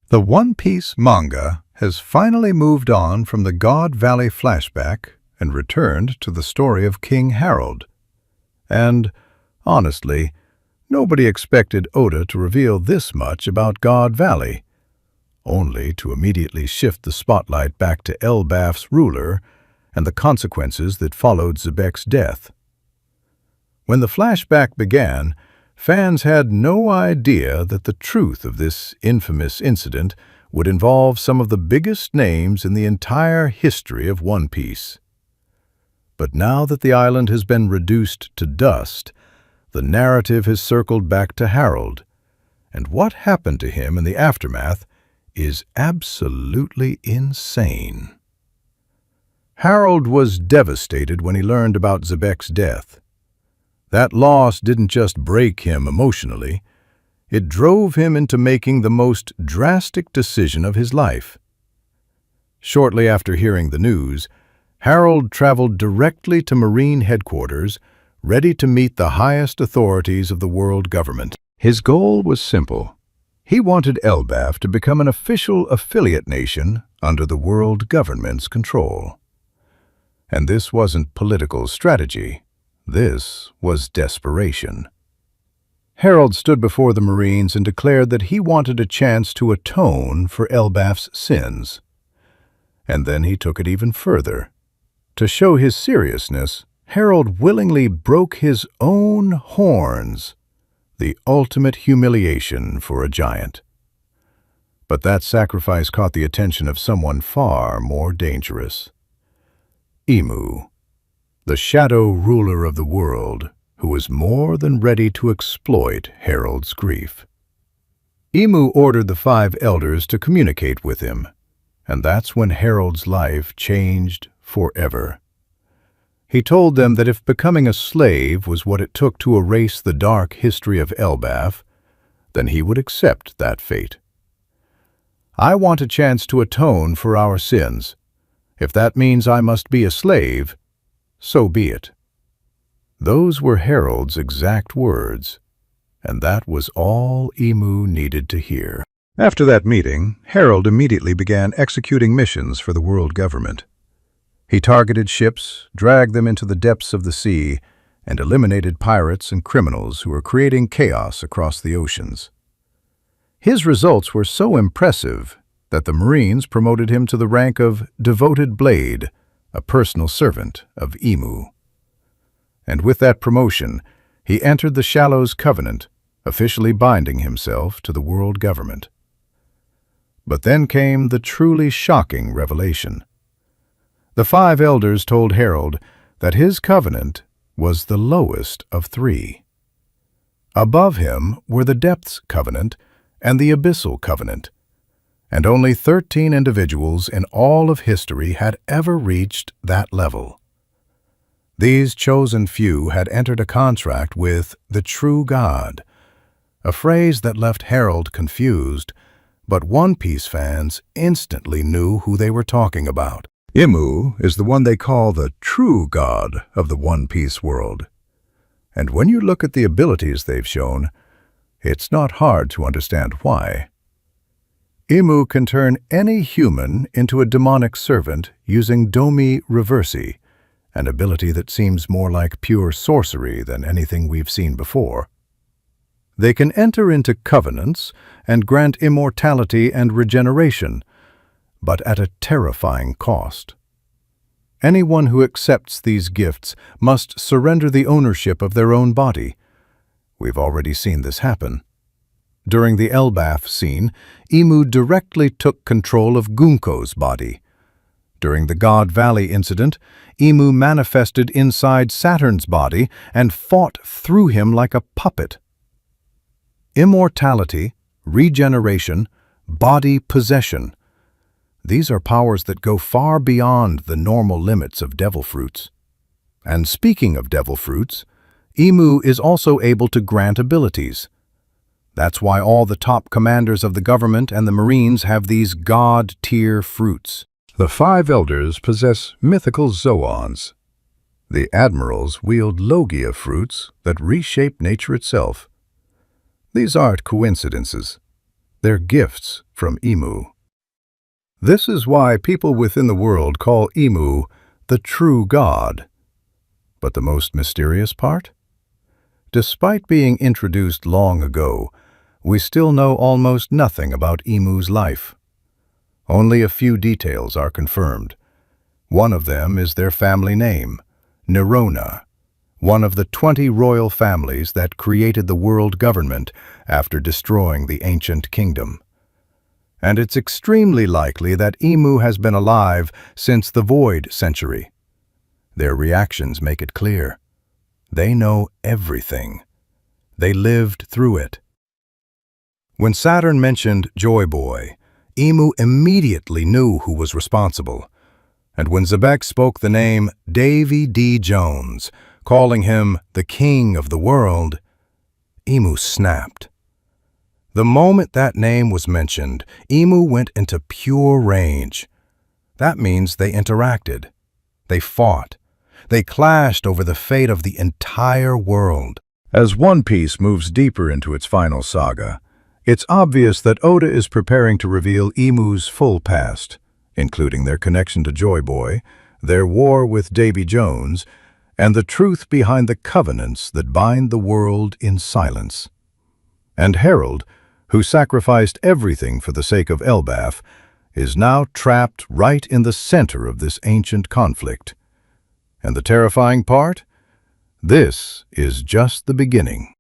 The One Piece manga has finally moved on from the God Valley flashback and returned to the story of King Harald. And, honestly, nobody expected Oda to reveal this much about God Valley, only to immediately shift the spotlight back to Elbaf's ruler and the consequences that followed Xebec's death. When the flashback began, fans had no idea that the truth of this infamous incident would involve some of the biggest names in the entire history of One Piece. But now that the island has been reduced to dust, the narrative has circled back to Harald, and what happened to him in the aftermath is absolutely insane. Harald was devastated when he learned about Xebec's death. That loss didn't just break him emotionally, it drove him into making the most drastic decision of his life. Shortly after hearing the news, Harald traveled directly to Marine headquarters, ready to meet the highest authorities of the world government. His goal was simple. He wanted Elbaf to become an official affiliate nation under the world government's control. And this wasn't political strategy. This was desperation. Harald stood before the Marines and declared that he wanted a chance to atone for Elbaf's sins. And then he took it even further. To show his seriousness, Harald willingly broke his own horns, the ultimate humiliation for a giant. But that sacrifice caught the attention of someone far more dangerous. Imu, the shadow ruler of the world, who was more than ready to exploit Harald's grief. Imu ordered the 5 elders to communicate with him, and that's when Harald's life changed forever. He told them that if becoming a slave was what it took to erase the dark history of Elbaf, then he would accept that fate. "I want a chance to atone for our sins. If that means I must be a slave, so be it." Those were Harald's exact words, and that was all Imu needed to hear. After that meeting, Harald immediately began executing missions for the world government. He targeted ships, dragged them into the depths of the sea, and eliminated pirates and criminals who were creating chaos across the oceans. His results were so impressive that the Marines promoted him to the rank of Devoted Blade, a personal servant of Imu. And with that promotion, he entered the Shallows Covenant, officially binding himself to the world government. But then came the truly shocking revelation. The 5 elders told Harald that his covenant was the lowest of 3. Above him were the Depths Covenant and the Abyssal Covenant, and only 13 individuals in all of history had ever reached that level. These chosen few had entered a contract with the true God, a phrase that left Harald confused, but One Piece fans instantly knew who they were talking about. Imu is the one they call the true God of the One Piece world. And when you look at the abilities they've shown, it's not hard to understand why. Imu can turn any human into a demonic servant using Domi Reversi, an ability that seems more like pure sorcery than anything we've seen before. They can enter into covenants and grant immortality and regeneration, but at a terrifying cost. Anyone who accepts these gifts must surrender the ownership of their own body. We've already seen this happen. During the Elbaf scene, Imu directly took control of Gunko's body. During the God Valley incident, Imu manifested inside Saturn's body and fought through him like a puppet. Immortality, regeneration, body possession. These are powers that go far beyond the normal limits of devil fruits. And speaking of devil fruits, Imu is also able to grant abilities. That's why all the top commanders of the government and the Marines have these god-tier fruits. The 5 elders possess mythical zoans. The admirals wield Logia fruits that reshape nature itself. These aren't coincidences. They're gifts from Imu. This is why people within the world call Imu the true god. But the most mysterious part? Despite being introduced long ago, we still know almost nothing about Imu's life. Only a few details are confirmed. One of them is their family name, Nerona, one of the 20 royal families that created the world government after destroying the ancient kingdom. And it's extremely likely that Imu has been alive since the Void Century. Their reactions make it clear. They know everything. They lived through it. When Saturn mentioned Joy Boy, Imu immediately knew who was responsible. And when Zebek spoke the name Davy D. Jones, calling him the King of the World, Imu snapped. The moment that name was mentioned, Imu went into pure rage. That means they interacted. They fought. They clashed over the fate of the entire world. As One Piece moves deeper into its final saga, it's obvious that Oda is preparing to reveal Imu's full past, including their connection to Joy Boy, their war with Davy Jones, and the truth behind the covenants that bind the world in silence. And Harald, who sacrificed everything for the sake of Elbaf, is now trapped right in the center of this ancient conflict. And the terrifying part? This is just the beginning.